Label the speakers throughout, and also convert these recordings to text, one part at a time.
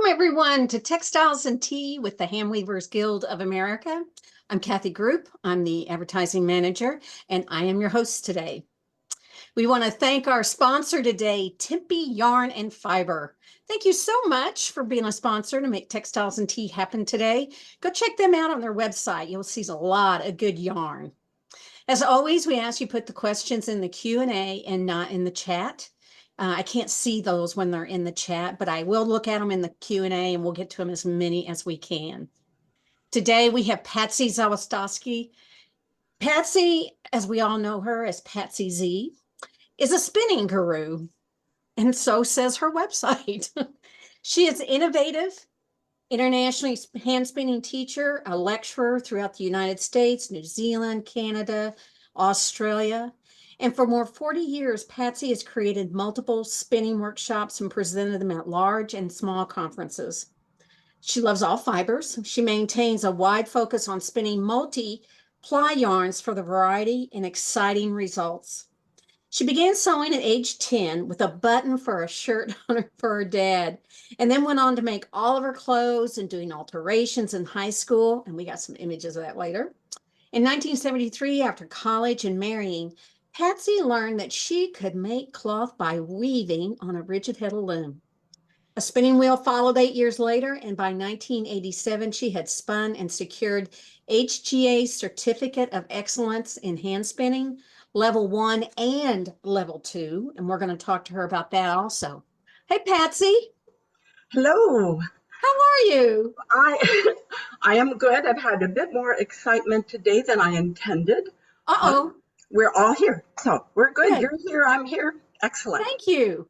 Speaker 1: Everyone, to Textiles and Tea with the Handweavers Guild of America. I'm Kathy Group. I'm the advertising manager, and I am your host today. We want to thank our sponsor today, Tempe Yarn and Fiber. Thank you so much for being a sponsor to make Textiles and Tea happen today. Go check them out on their website. You'll see a lot of good yarn. As always, we ask you put the questions in the Q&A and not in the chat. I can't see those when they're in the chat, but I will look at them in the Q&A and we'll get to them as many as we can. Today we have Patsy Zawistoski. Patsy, as we all know her as Patsy Z, is a spinning guru, and so says her website. She is innovative, internationally hand spinning teacher, a lecturer throughout the United States, New Zealand, Canada, Australia. And for more 40 years, Patsy has created multiple spinning workshops and presented them at large and small conferences. She loves all fibers. She maintains a wide focus on spinning multi-ply yarns for the variety and exciting results. She began sewing at age 10 with a button for a shirt for her dad, and then went on to make all of her clothes and doing alterations in high school. And we got some images of that later. In 1973, after college and marrying, Patsy learned that she could make cloth by weaving on a rigid heddle loom. A spinning wheel followed 8 years later, and by 1987, she had spun and secured HGA's Certificate of Excellence in Hand Spinning, Level 1 and Level 2, and we're going to talk to her about that also. Hey, Patsy.
Speaker 2: Hello.
Speaker 1: How are you?
Speaker 2: I am good. I've had a bit more excitement today than I intended.
Speaker 1: Uh-oh.
Speaker 2: We're all here, so we're good.
Speaker 1: Good.
Speaker 2: You're here, I'm here. Excellent.
Speaker 1: Thank you.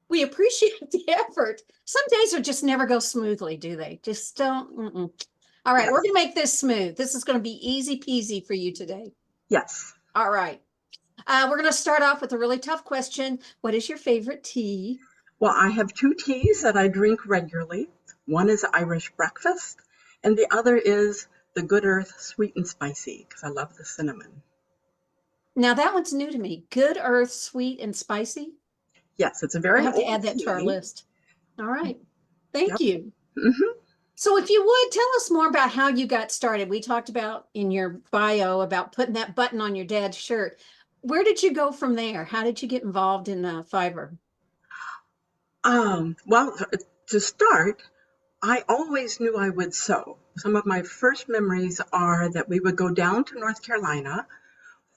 Speaker 1: We appreciate the effort. Some days will just never go smoothly, do they? Just don't. All right,
Speaker 2: Yes.
Speaker 1: We're going to make this smooth. This is going to be easy peasy for you today.
Speaker 2: Yes.
Speaker 1: All right. We're going to start off with a really tough question. What is your favorite tea?
Speaker 2: Well, I have two teas that I drink regularly. One is Irish breakfast, and the other is the Good Earth sweet and spicy, because I love the cinnamon.
Speaker 1: Now, that one's new to me. Good Earth sweet and spicy?
Speaker 2: Yes, it's a very
Speaker 1: I'll have to
Speaker 2: old
Speaker 1: add that to our
Speaker 2: tea.
Speaker 1: list. All right. Thank you.
Speaker 2: Mm-hmm.
Speaker 1: So if you would, tell us more about how you got started. We talked about in your bio about putting that button on your dad's shirt. Where did you go from there? How did you get involved in fiber?
Speaker 2: Well, to start, I always knew I would sew. Some of my first memories are that we would go down to North Carolina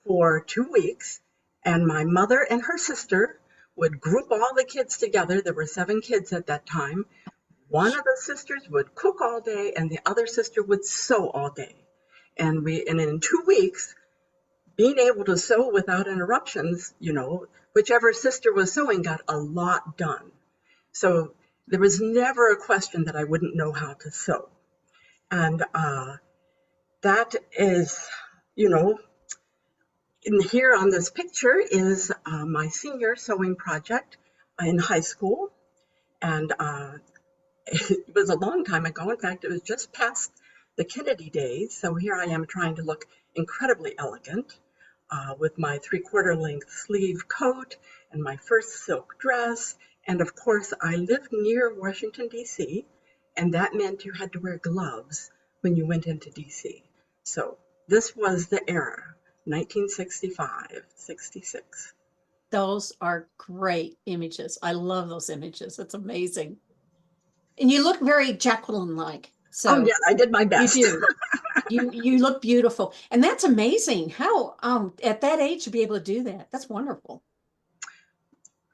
Speaker 2: for 2 weeks, and my mother and her sister would group all the kids together. There were 7 kids at that time. One of the sisters would cook all day, and the other sister would sew all day. And in 2 weeks, being able to sew without interruptions, whichever sister was sewing got a lot done. So there was never a question that I wouldn't know how to sew. And that is, here on this picture is my senior sewing project in high school. And it was a long time ago. In fact, it was just past the Kennedy days. So here I am trying to look incredibly elegant with my 3/4 length sleeve coat and my first silk dress. And of course, I lived near Washington, D.C., and that meant you had to wear gloves when you went into D.C. So this was the era, 1965, 66.
Speaker 1: Those are great images. I love those images. It's amazing. And you look very Jacqueline-like. So
Speaker 2: yeah, I did my best.
Speaker 1: You do. You look beautiful. And that's amazing. How at that age to be able to do that. That's wonderful.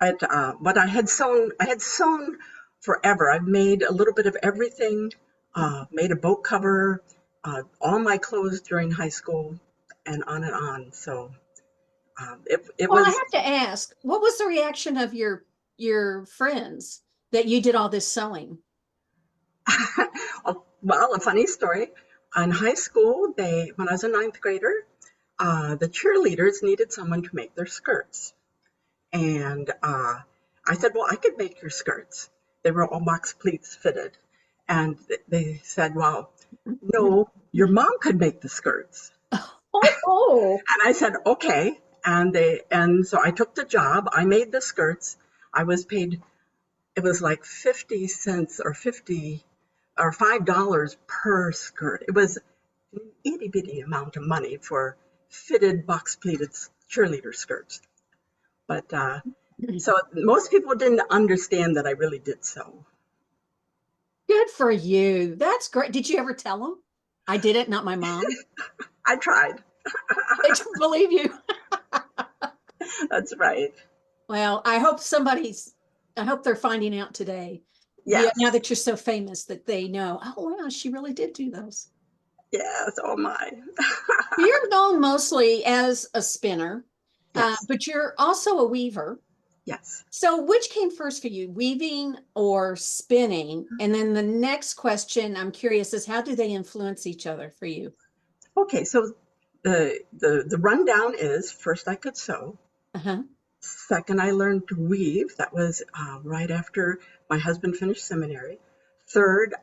Speaker 2: But I had sewn forever. I've made a little bit of everything, made a boat cover, all my clothes during high school, and on and on. So it
Speaker 1: Well,
Speaker 2: was.
Speaker 1: I have to ask, what was the reaction of your friends that you did all this sewing?
Speaker 2: Well, a funny story. In high school, when I was a 9th grader, the cheerleaders needed someone to make their skirts. And I said, well, I could make your skirts. They were all box pleats fitted. And they said, well, no, your mom could make the skirts.
Speaker 1: Oh.
Speaker 2: And I said, okay. And so I took the job. I made the skirts. I was paid it was like 50 cents or $5 per skirt. It was an itty bitty amount of money for fitted box pleated cheerleader skirts. But so most people didn't understand that I really did sew.
Speaker 1: Good for you. That's great. Did you ever tell them? I did it, not my mom.
Speaker 2: I tried.
Speaker 1: They don't believe you.
Speaker 2: That's right.
Speaker 1: Well, I hope they're finding out today. Yeah,
Speaker 2: Yes.
Speaker 1: now that you're so famous that they know, oh wow, she really did do those.
Speaker 2: Yes. Oh my.
Speaker 1: You're known mostly as a spinner,
Speaker 2: Yes.
Speaker 1: but you're also a weaver.
Speaker 2: Yes.
Speaker 1: So which came first for you, weaving or spinning? And then the next question I'm curious is how do they influence each other for you?
Speaker 2: Okay. So the rundown is first I could sew.
Speaker 1: Uh-huh.
Speaker 2: Second, I learned to weave. That was right after my husband finished seminary. Third,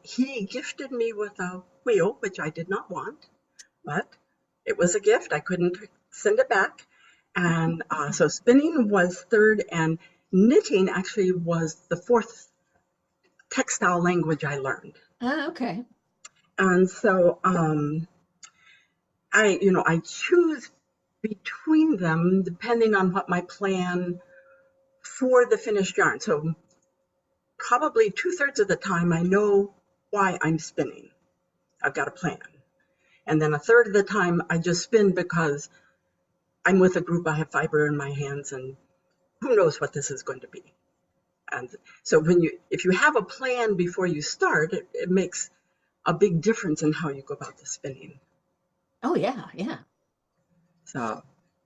Speaker 2: he gifted me with a wheel, which I did not want, but it was a gift. I couldn't send it back. And so spinning was third, and knitting actually was the fourth textile language I learned.
Speaker 1: Ah, okay.
Speaker 2: And so I choose between them depending on what my plan for the finished yarn. So probably 2/3 of the time I know why I'm spinning. I've got a plan. And then a third of the time I just spin because I'm with a group, I have fiber in my hands, and who knows what this is going to be. And so if you have a plan before you start, it makes a big difference in how you go about the spinning.
Speaker 1: Oh yeah, yeah.
Speaker 2: So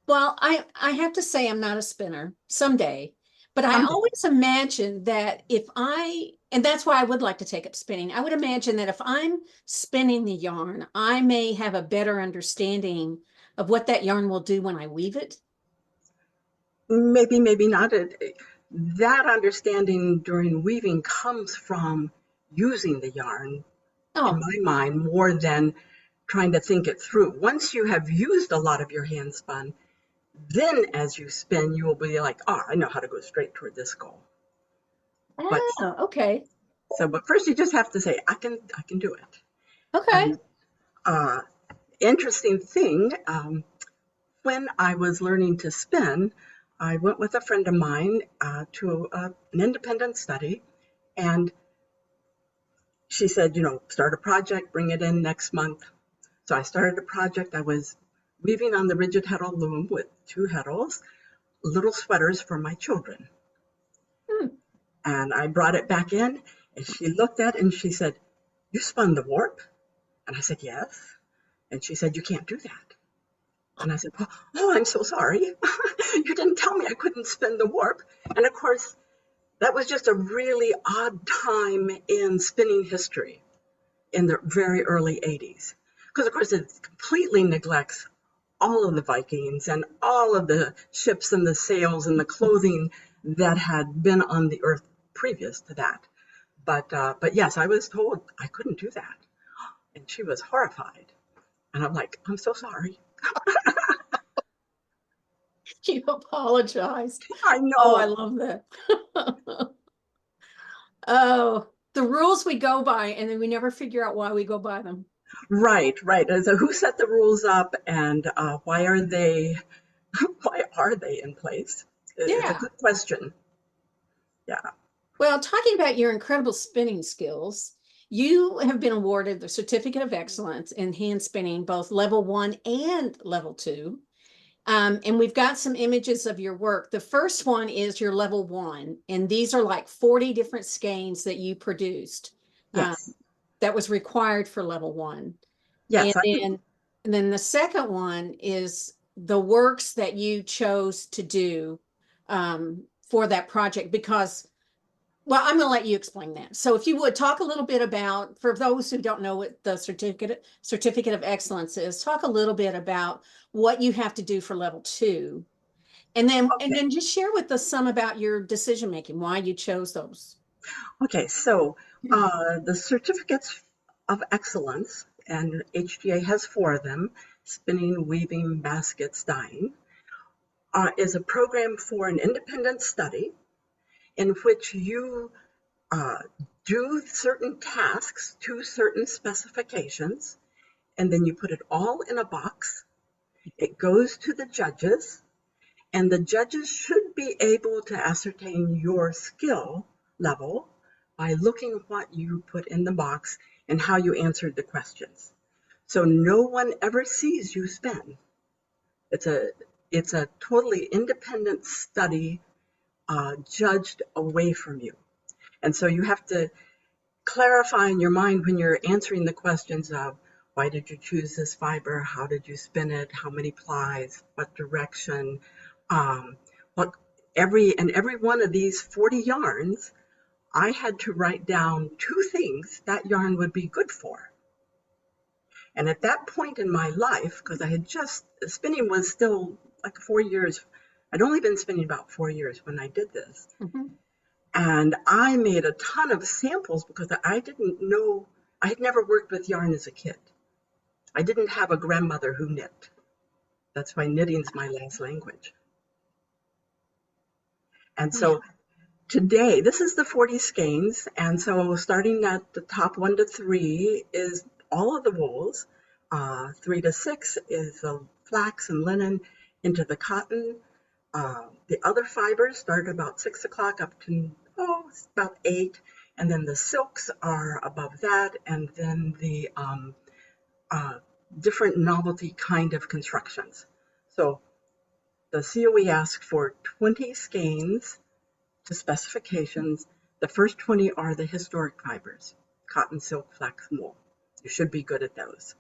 Speaker 1: Well, I have to say I'm not a spinner someday, but I
Speaker 2: someday,
Speaker 1: always imagine that and that's why I would like to take up spinning. I would imagine that if I'm spinning the yarn, I may have a better understanding of what that yarn will do when I weave it.
Speaker 2: maybe not. That understanding during weaving comes from using the yarn, in
Speaker 1: Oh,
Speaker 2: my mind, more than trying to think it through. Once you have used a lot of your hand spun, then as you spin, you will be like, oh, I know how to go straight toward this goal. But
Speaker 1: okay.
Speaker 2: but first you just have to say, I can do it.
Speaker 1: Okay.
Speaker 2: And uh, interesting thing, when I was learning to spin, I went with a friend of mine to an independent study, and she said, start a project, bring it in next month. So I started a project. I was weaving on the rigid heddle loom with 2 heddles, little sweaters for my children.
Speaker 1: Hmm.
Speaker 2: And I brought it back in, and she looked at it and she said, you spun the warp? And I said, yes. And she said, you can't do that. And I said, oh, I'm so sorry. You didn't tell me I couldn't spin the warp. And of course, that was just a really odd time in spinning history in the very early 80s. Because, of course, it completely neglects all of the Vikings and all of the ships and the sails and the clothing that had been on the earth previous to that. But yes, I was told I couldn't do that. And she was horrified. And I'm like, I'm so sorry.
Speaker 1: You apologized.
Speaker 2: I
Speaker 1: Oh, I
Speaker 2: know.
Speaker 1: love that. Oh, the rules we go by, and then we never figure out why we go by them.
Speaker 2: Right, right. And so who set the rules up, and why are they in place? It's a
Speaker 1: Yeah.
Speaker 2: good question. Yeah.
Speaker 1: Well, talking about your incredible spinning skills, you have been awarded the Certificate of Excellence in Hand Spinning, both level 1 and level 2. And we've got some images of your work. The first one is your level 1, and these are like 40 different skeins that you produced
Speaker 2: Yes.
Speaker 1: that was required for level 1. And
Speaker 2: Yes.
Speaker 1: then the second one is the works that you chose to do for that project because, well, I'm going to let you explain that. So if you would talk a little bit about, for those who don't know what the certificate of excellence is, talk a little bit about what you have to do for level 2. And
Speaker 2: Okay.
Speaker 1: then just share with us some about your decision making, why you chose those.
Speaker 2: Okay. So the certificates of excellence, and HGA has 4 of them: spinning, weaving, baskets, dyeing, is a program for an independent study in which you do certain tasks to certain specifications, and then you put it all in a box. It goes to the judges, and the judges should be able to ascertain your skill level by looking what you put in the box and how you answered the questions. So no one ever sees you spin. It's a totally independent study, judged away from you. And so you have to clarify in your mind when you're answering the questions of why did you choose this fiber? How did you spin it? How many plies? What direction? What every one of these 40 yarns, I had to write down 2 things that yarn would be good for. And at that point in my life, because I had just, spinning was still like 4 years, I'd only been spinning about 4 years when I did this. Mm-hmm. And I made a ton of samples because I didn't know, I had never worked with yarn as a kid. I didn't have a grandmother who knit. That's why knitting's my last language. And so today, this is the 40 skeins. And so starting at the top 1 to 3 is all of the wools. 3 to 6 is the flax and linen into the cotton. The other fibers start about 6 o'clock up to about 8, and then the silks are above that, and then the different novelty kind of constructions. So the COE asked for 20 skeins to specifications. The first 20 are the historic fibers: cotton, silk, flax, and wool. You should be good at those.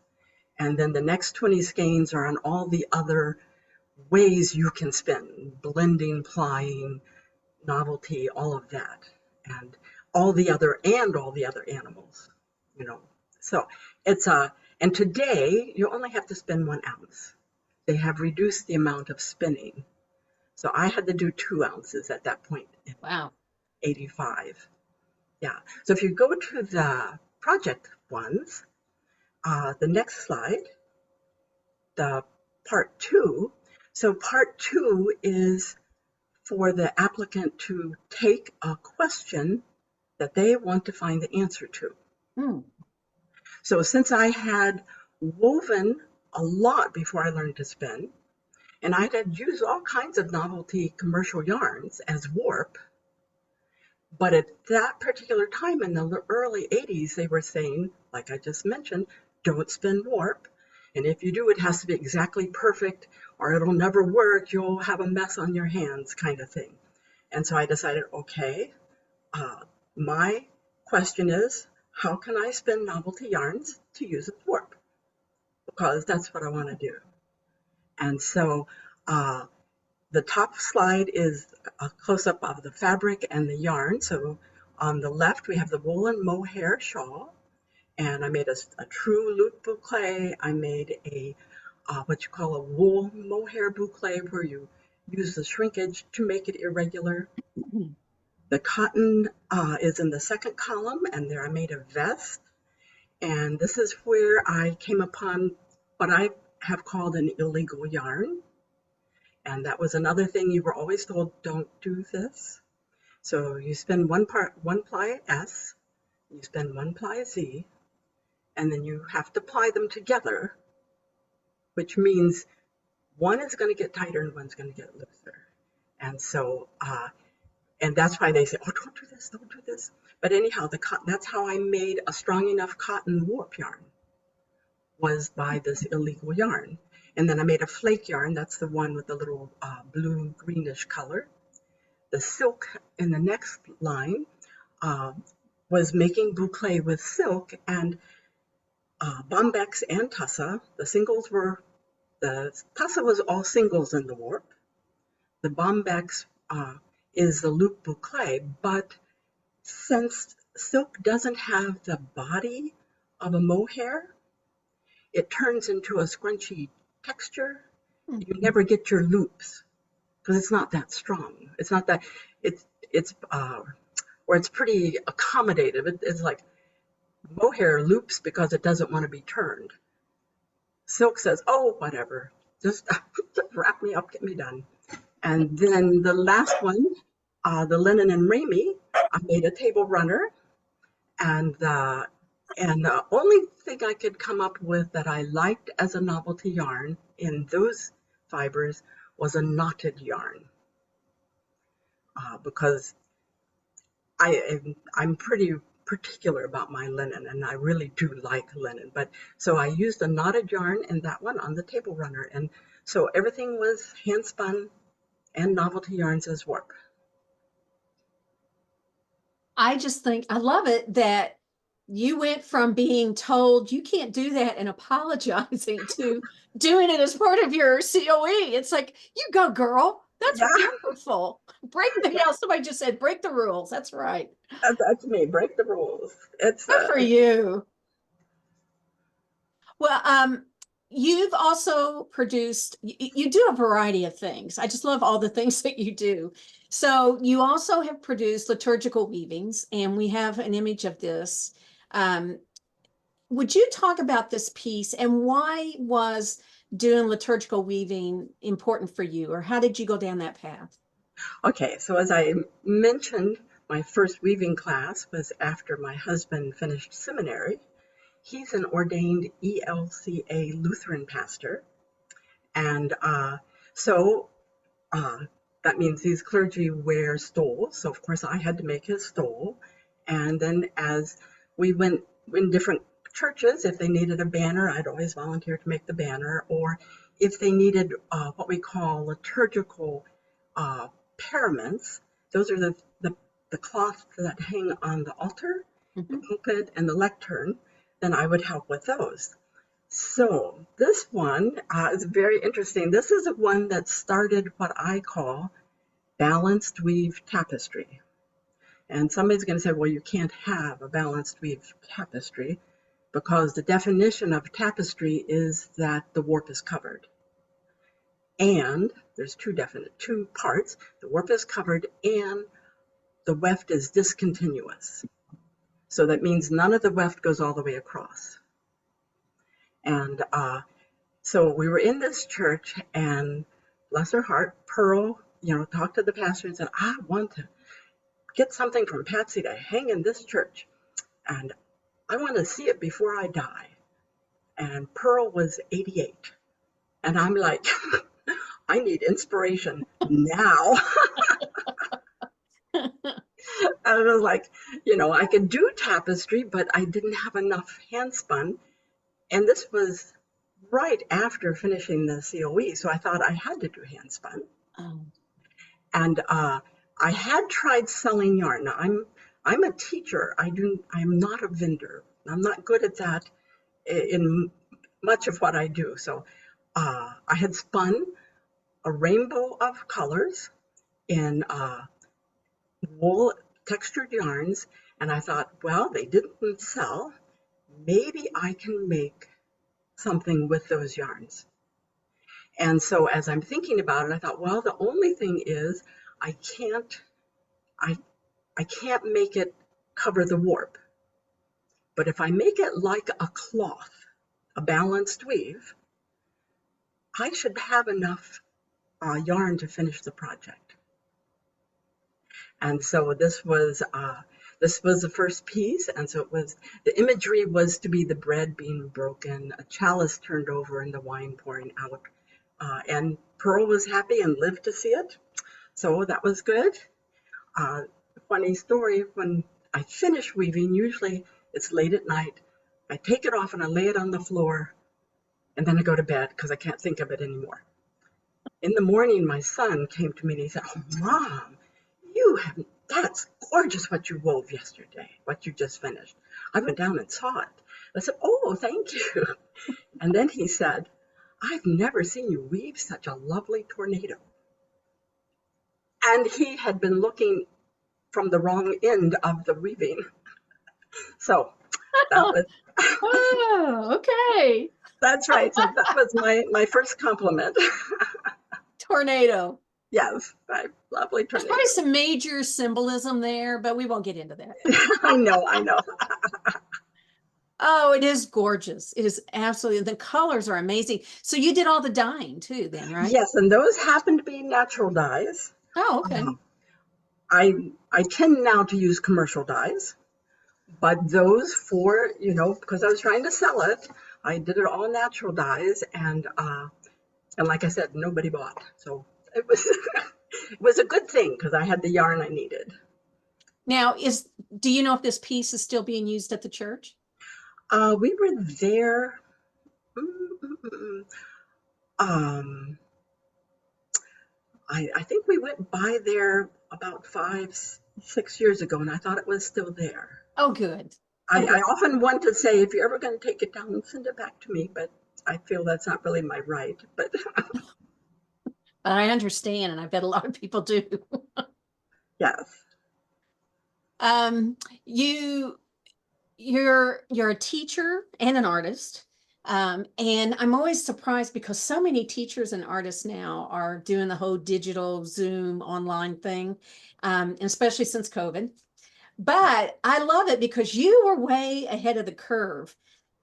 Speaker 2: And then the next 20 skeins are on all the other ways you can spin: blending, plying, novelty, all of that, and all the other animals, you know. So it's and today you only have to spin 1 ounce. They have reduced the amount of spinning, so I had to do 2 ounces at that point.
Speaker 1: Wow.
Speaker 2: 85. Yeah. So if you go to the project ones, the next slide, the part 2. So part 2 is for the applicant to take a question that they want to find the answer to. So since I had woven a lot before I learned to spin, and I had used all kinds of novelty commercial yarns as warp, but at that particular time in the early 80s, they were saying, like I just mentioned, don't spin warp. And if you do, it has to be exactly perfect or it'll never work. You'll have a mess on your hands, kind of thing. And so I decided, okay, my question is, how can I spin novelty yarns to use as warp? Because that's what I want to do. And so the top slide is a close-up of the fabric and the yarn. So on the left, we have the woolen mohair shawl. And I made a true loop boucle. I made a what you call a wool mohair boucle, where you use the shrinkage to make it irregular. The cotton is in the second column, and there I made a vest. And this is where I came upon what I have called an illegal yarn. And that was another thing you were always told, don't do this. So you spin one ply S, you spin 1 ply Z, and then you have to ply them together, which means one is going to get tighter and one's going to get looser. And so, and that's why they say, oh, don't do this, don't do this. But anyhow, that's how I made a strong enough cotton warp yarn, was by this illegal yarn. And then I made a flake yarn. That's the one with the little blue greenish color. The silk in the next line was making boucle with silk, and bombex and tussa. The tussa was all singles in the warp. The bombex is the loop boucle, but since silk doesn't have the body of a mohair, it turns into a scrunchy texture. You never get your loops because it's not that strong. It's not that, it's pretty accommodative. It's like mohair loops because it doesn't want to be turned. Silk says, oh, whatever, just wrap me up, get me done. And then the last one the linen and Ramie, I made a table runner, and the only thing I could come up with that I liked as a novelty yarn in those fibers was a knotted yarn, because I'm pretty particular about my linen, and I really do like linen. But so I used a knotted yarn in that one on the table runner, and so everything was hand spun and novelty yarns as warp.
Speaker 1: I just think I love it that you went from being told you can't do that and apologizing to doing it as part of your COE. It's like, you go, girl. That's
Speaker 2: Yeah,
Speaker 1: wonderful. Break the, yeah, somebody just said, break the rules. That's right.
Speaker 2: that's me. Break the rules. It's
Speaker 1: Good for you. Well, you've also produced, you do a variety of things. I just love all the things that you do. So you also have produced liturgical weavings, and we have an image of this. Um, would you talk about this piece and why was doing liturgical weaving important for you, or how did you go down that path?
Speaker 2: Okay, so as I mentioned, my first weaving class was after my husband finished seminary. He's an ordained ELCA Lutheran pastor, and so uh, that means these clergy wear stoles. So of course I had to make his stole, and then as we went in different churches, if they needed a banner, I'd always volunteer to make the banner, or if they needed what we call liturgical uh, paraments. Those are the cloths that hang on the altar, the
Speaker 1: Mhm.
Speaker 2: pulpit, and the lectern. Then I would help with those. So this one is very interesting. This is one that started what I call balanced weave tapestry. And somebody's going to say, well, you can't have a balanced weave tapestry because the definition of tapestry is that the warp is covered. And there's two parts. The warp is covered and the weft is discontinuous. So that means none of the weft goes all the way across. And so we were in this church, and bless her heart, Pearl, talked to the pastor and said, I want to get something from Patsy to hang in this church, and I want to see it before I die. And Pearl was 88. And I'm like, I need inspiration now. I was like, I could do tapestry, but I didn't have enough hand spun. And this was right after finishing the COE. So I thought I had to do hand spun.
Speaker 1: Oh.
Speaker 2: And I had tried selling yarn. Now I'm a teacher. I'm not a vendor. I'm not good at that in much of what I do. So I had spun a rainbow of colors in wool textured yarns, and I thought, well, they didn't sell. Maybe I can make something with those yarns. And so as I'm thinking about it, I thought, well, the only thing is I can't I I can't make it cover the warp. But if I make it like a cloth, a balanced weave, I should have enough yarn to finish the project. And so this was the first piece, and so the imagery was to be the bread being broken, a chalice turned over, and the wine pouring out. And Pearl was happy and lived to see it, so that was good. Funny story, when I finish weaving, usually it's late at night, I take it off and I lay it on the floor, and then I go to bed because I can't think of it anymore. In the morning, my son came to me and he said, oh, Mom, that's gorgeous what you wove yesterday, what you just finished. I went down and saw it. I said, oh, thank you. And then he said, I've never seen you weave such a lovely tornado. And he had been looking from the wrong end of the weaving. So that was,
Speaker 1: Oh, okay.
Speaker 2: that's right. So that was my first compliment.
Speaker 1: Tornado.
Speaker 2: Yes, lovely
Speaker 1: There's
Speaker 2: tornado.
Speaker 1: probably some major symbolism there, but we won't get into that.
Speaker 2: I know.
Speaker 1: Oh, it is gorgeous. It is absolutely, the colors are amazing. So you did all the dyeing too then, right?
Speaker 2: Yes, and those happen to be natural dyes.
Speaker 1: Oh, okay.
Speaker 2: Um, I tend now to use commercial dyes, but those four, because I was trying to sell it, I did it all natural dyes, and like I said, nobody bought. So it was it was a good thing because I had the yarn I needed.
Speaker 1: Now, do you know if this piece is still being used at the church?
Speaker 2: We were there. mm, mm, mm, mm, Um, I think we went by there about 5, 6 years ago, and I thought it was still there.
Speaker 1: Oh, good. Oh,
Speaker 2: I
Speaker 1: good.
Speaker 2: often want to say, if you're ever going to take it down, send it back to me, but I feel that's not really my right. But
Speaker 1: But I understand, and I bet a lot of people do.
Speaker 2: yes,
Speaker 1: Um, you you're a teacher and an artist. And I'm always surprised because so many teachers and artists now are doing the whole digital Zoom online thing, and especially since COVID. But I love it because you were way ahead of the curve.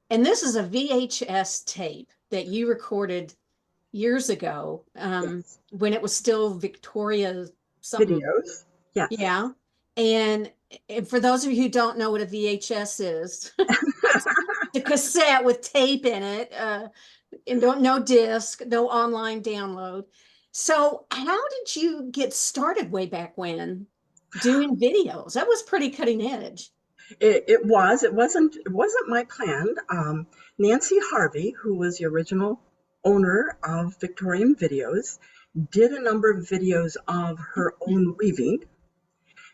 Speaker 1: And this is a VHS tape that you recorded years ago,
Speaker 2: yes,
Speaker 1: when it was still Victoria something.
Speaker 2: videos, yes.
Speaker 1: Yeah. And, and for those of you who don't know what a VHS is, it's a cassette with tape in it, and no disc, no online download. So how did you get started way back when doing videos? That was pretty cutting edge.
Speaker 2: It was. It wasn't my plan. Nancy Harvey, who was the original owner of Victorian Videos, did a number of videos of her own weaving.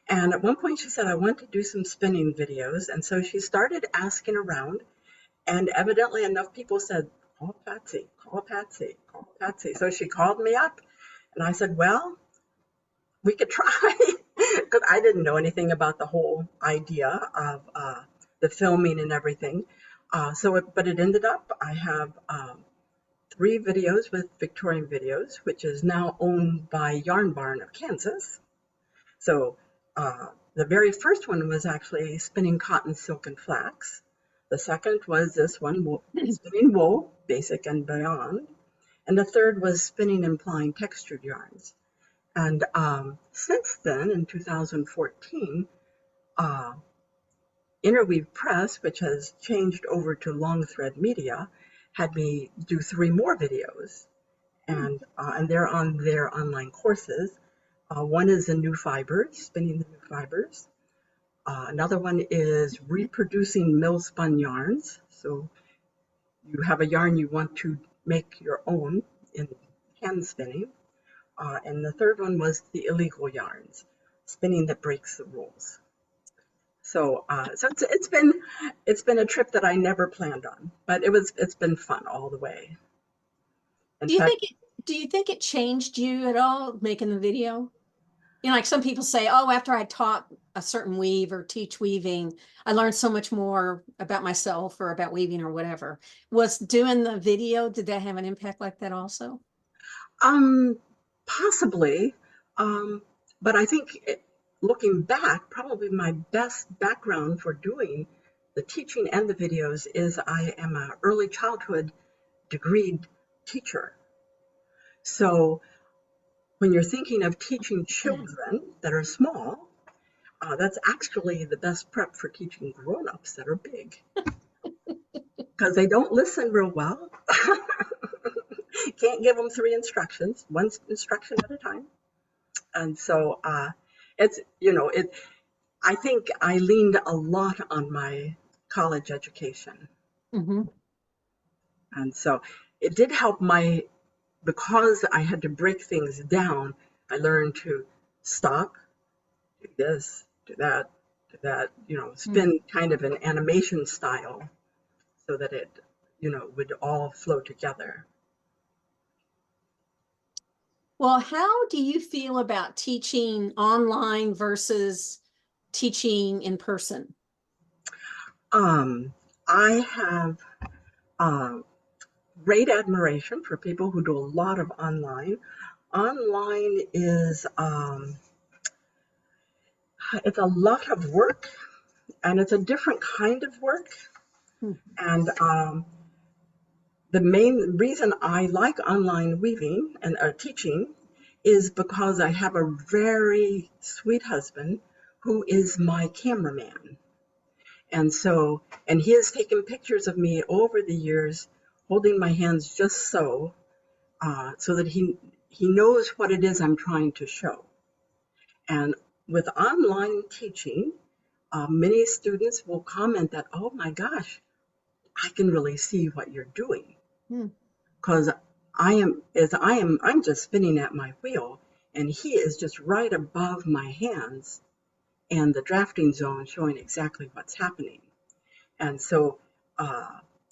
Speaker 2: And at one point she said, I want to do some spinning videos. And so she started asking around, and evidently enough people said, call Patsy, call Patsy, call Patsy. So she called me up, and I said, well, we could try, because I didn't know anything about the whole idea of the filming and everything. But it ended up, I have 3 videos with Victorian Videos, which is now owned by Yarn Barn of Kansas. So the very first one was actually spinning cotton, silk, and flax. The second was this one, spinning wool, basic and beyond. And the third was spinning and plying textured yarns. And since then, in 2014, uh, Interweave Press, which has changed over to Long Thread Media, had me do 3 more videos, and they're on their online courses. One is the new fibers, spinning the new fibers. Another one is reproducing mill spun yarns. So you have a yarn you want to make your own in hand spinning. And the third one was the illegal yarns, spinning that breaks the rules. So it's been a trip that I never planned on, but it's been fun all the way. In
Speaker 1: Do you
Speaker 2: fact,
Speaker 1: think it, do you think it changed you at all making the video? Like some people say, oh, after I taught a certain weave or teach weaving, I learned so much more about myself or about weaving or whatever. Was doing the video, did that have an impact like that also?
Speaker 2: um, possibly, um, but I think looking back, probably my best background for doing the teaching and the videos is I am an early childhood degreed teacher. So when you're thinking of teaching children that are small, that's actually the best prep for teaching grown-ups that are big, because they don't listen real well. Can't give them 3 instructions, one instruction at a time. And so it's, I think I leaned a lot on my college education.
Speaker 1: Hmm.
Speaker 2: And so it did help because I had to break things down, I learned to stop, do this, do that, spin kind of an animation style so that it, would all flow together.
Speaker 1: Well, how do you feel about teaching online versus teaching in person?
Speaker 2: Um, I have great admiration for people who do a lot of online. Online is, it's a lot of work, and it's a different kind of work.
Speaker 1: Hmm.
Speaker 2: And the main reason I like online weaving and teaching is because I have a very sweet husband who is my cameraman. And so, and he has taken pictures of me over the years, holding my hands just so that he knows what it is I'm trying to show. And with online teaching, many students will comment that, oh my gosh, I can really see what you're doing. Because I'm just spinning at my wheel, and he is just right above my hands and the drafting zone showing exactly what's happening. And so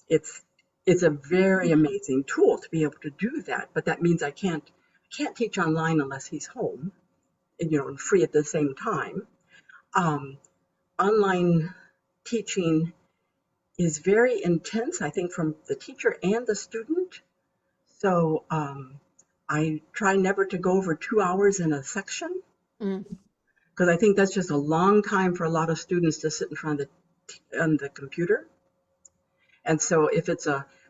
Speaker 2: it's a very amazing tool to be able to do that. But that means I can't teach online unless he's home, and free at the same time. Online teaching is very intense, I think, from the teacher and the student. So I try never to go over 2 hours in a section, because I think that's just a long time for a lot of students to sit in front of the computer. And so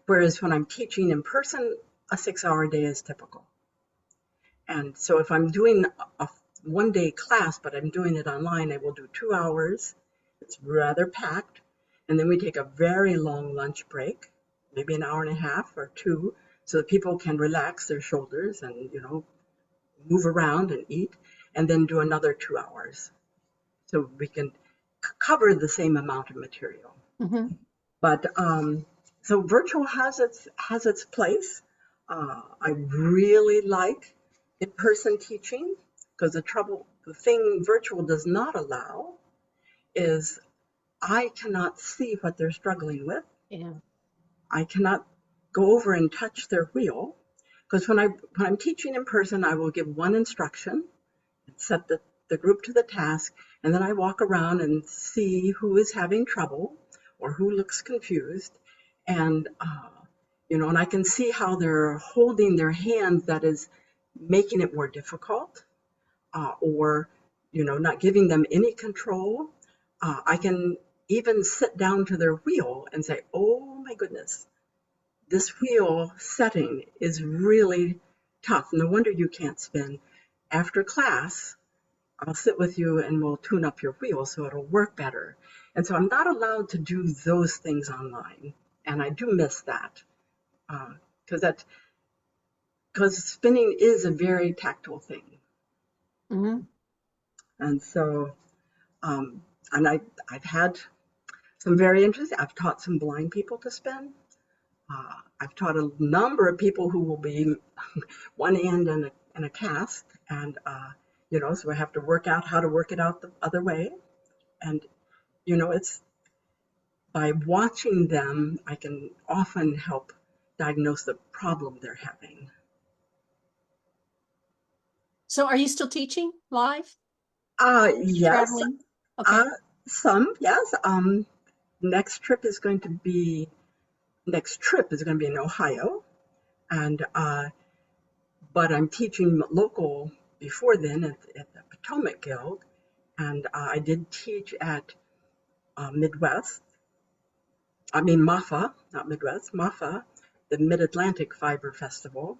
Speaker 2: whereas when I'm teaching in person, a 6-hour day is typical. And so if I'm doing a one-day class, but I'm doing it online, I will do 2 hours. It's rather packed. And then we take a very long lunch break, maybe an hour and a half or 2, so that people can relax their shoulders and, move around and eat, and then do another 2 hours. So we can cover the same amount of material. But so virtual has its place. I really like in-person teaching, because the thing virtual does not allow is I cannot see what they're struggling with.
Speaker 1: Yeah.
Speaker 2: I cannot go over and touch their wheel, because when I'm teaching in person, I will give one instruction, set the group to the task, and then I walk around and see who is having trouble or who looks confused, and and I can see how they're holding their hand that is making it more difficult, or not giving them any control. I can even sit down to their wheel and say, oh my goodness, this wheel setting is really tough. No wonder you can't spin. After class, I'll sit with you and we'll tune up your wheel so it'll work better. And so I'm not allowed to do those things online. And I do miss that, because spinning is a very tactile thing. And so, and I've had some very interesting, I've taught some blind people to spin. I've taught a number of people who will be one hand in a cast, and so I have to work out how to work it out the other way. And it's by watching them, I can often help diagnose the problem they're having.
Speaker 1: So are you still teaching live?
Speaker 2: Yes.
Speaker 1: Traveling? Okay.
Speaker 2: Some, yes. Next trip is going to be in Ohio, and but I'm teaching local before then at the Potomac Guild, and I did teach at MAFA, not Midwest, MAFA, the Mid-Atlantic Fiber Festival.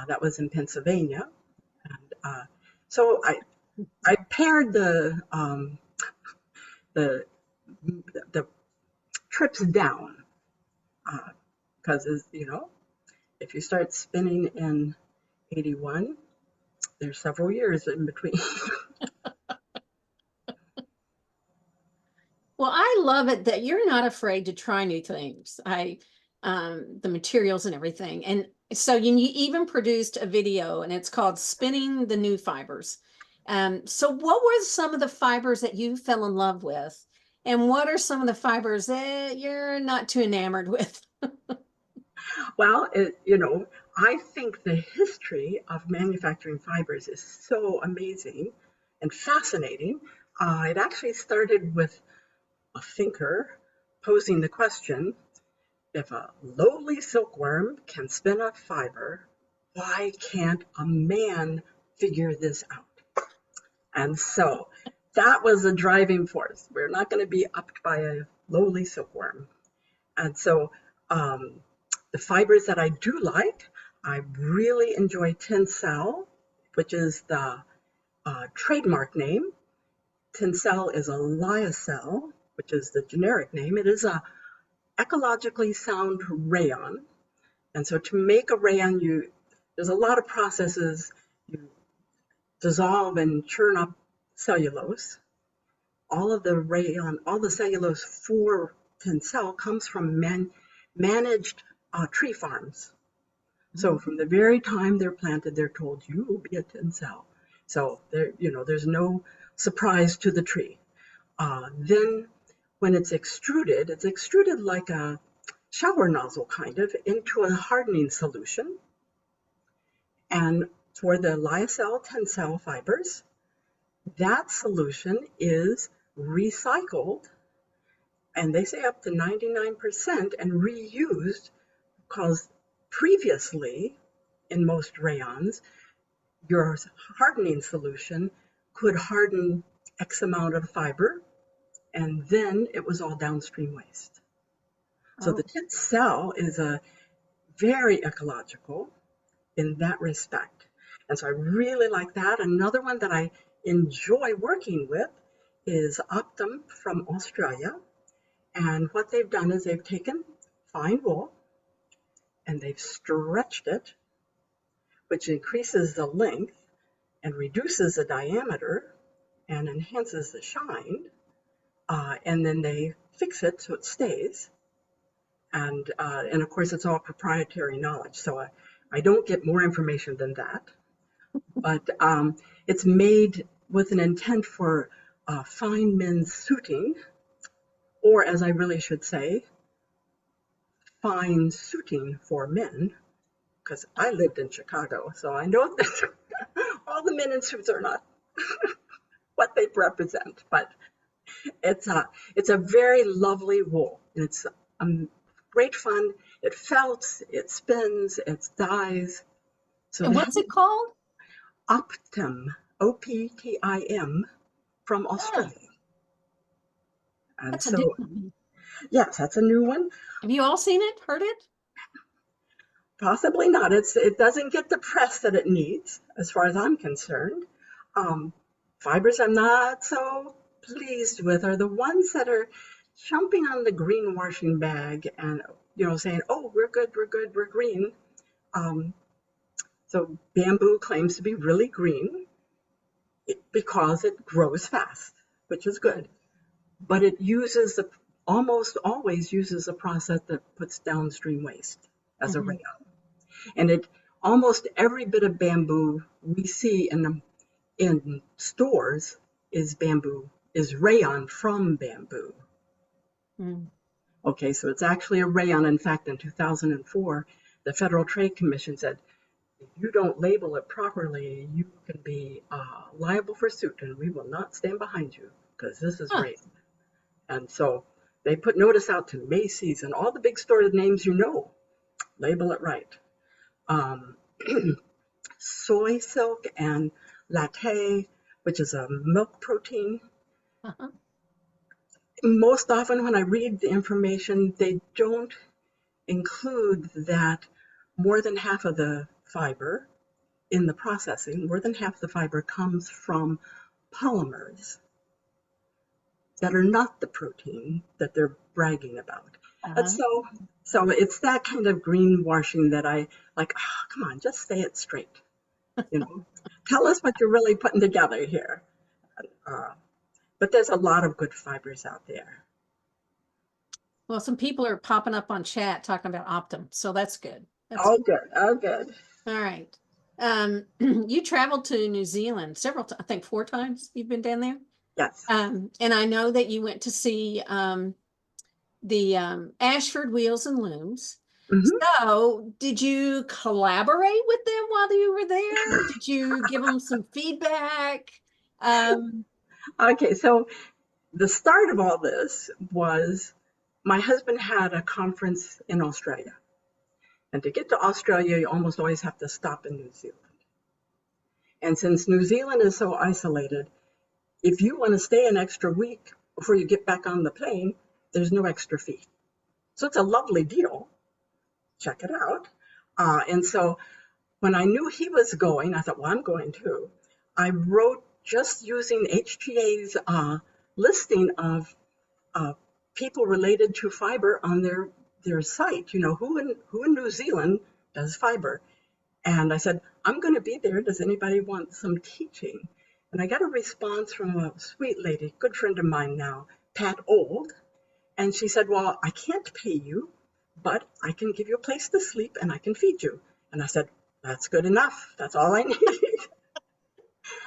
Speaker 2: That was in Pennsylvania, and so I pared the trips down, because if you start spinning in 81, there's several years in between.
Speaker 1: Well, I love it that you're not afraid to try new things. The materials and everything. And so you even produced a video, and it's called Spinning the New Fibers. So what were some of the fibers that you fell in love with? And what are some of the fibers that you're not too enamored with?
Speaker 2: Well, I think the history of manufacturing fibers is so amazing and fascinating. It actually started with a thinker posing the question, if a lowly silkworm can spin a fiber, why can't a man figure this out? And so that was the driving force. We're not going to be upped by a lowly silkworm. And so the fibers that I do like, I really enjoy Tencel which is the trademark name. Tencel is a lyocell, which is the generic name. It is a ecologically sound rayon. And so to make a rayon, there's a lot of processes. You dissolve and churn up cellulose. All of the rayon, all the cellulose for Tencel comes from managed tree farms. So from the very time they're planted, they're told you will be a Tencel. So there's no surprise to the tree. Then when it's extruded like a shower nozzle kind of into a hardening solution. And for the lyocell Tencel fibers, that solution is recycled, and they say up to 99%, and reused, because previously in most rayons, your hardening solution could harden X amount of fiber, and then it was all downstream waste. So the Tencel is a very ecological in that respect. And so I really like that. Another one that I enjoy working with is Optum from Australia. And what they've done is they've taken fine wool and they've stretched it, which increases the length and reduces the diameter and enhances the shine. And then they fix it so it stays. And of course, it's all proprietary knowledge. So I don't get more information than that. But it's made with an intent for fine men's suiting, or as I really should say, fine suiting for men, because I lived in Chicago, so I know that all the men in suits are not what they represent, but it's a very lovely wool, and it's great fun. It felts, it spins, it dyes. So
Speaker 1: And what's it called?
Speaker 2: Optim, Optim, from Australia. And
Speaker 1: That's a
Speaker 2: so,
Speaker 1: new one.
Speaker 2: yes, that's a new one.
Speaker 1: Have you all seen it, heard it?
Speaker 2: Possibly not. It doesn't get the press that it needs, as far as I'm concerned. Fibers I'm not so pleased with are the ones that are jumping on the greenwashing bag and saying, "Oh, we're good, we're green." So bamboo claims to be really green because it grows fast, which is good. But it almost always uses a process that puts downstream waste as a rayon. And almost every bit of bamboo we see in stores is rayon from bamboo. Okay, so it's actually a rayon. In fact, in 2004, the Federal Trade Commission said, if you don't label it properly, you can be liable for suit, and we will not stand behind you because this is rayon. And so they put notice out to Macy's and all the big store names, label it right. Soy silk and latte, which is a milk protein. Most often when I read the information, they don't include that more than half of the fiber in the processing, more than half the fiber comes from polymers that are not the protein that they're bragging about. And so it's that kind of greenwashing that I like, come on, just say it straight. Tell us what you're really putting together here. But there's a lot of good fibers out there.
Speaker 1: Well, some people are popping up on chat talking about Optum, so that's good.
Speaker 2: Good.
Speaker 1: All right. You traveled to New Zealand I think 4 times you've been down there?
Speaker 2: Yes.
Speaker 1: And I know that you went to see the Ashford Wheels and Looms. So did you collaborate with them while you were there? Did you give them some feedback?
Speaker 2: Okay, so the start of all this was my husband had a conference in Australia. And to get to Australia, you almost always have to stop in New Zealand. And since New Zealand is so isolated, if you want to stay an extra week before you get back on the plane, there's no extra fee. So it's a lovely deal. Check it out. And so when I knew he was going, I thought, well, I'm going too. I wrote just using HTA's listing of people related to fiber on their site. You know, who in New Zealand does fiber? And I said, I'm going to be there. Does anybody want some teaching? And I got a response from a sweet lady, good friend of mine now, Pat Old. And she said, well, I can't pay you, but I can give you a place to sleep and I can feed you. And I said, that's good enough. That's all I need.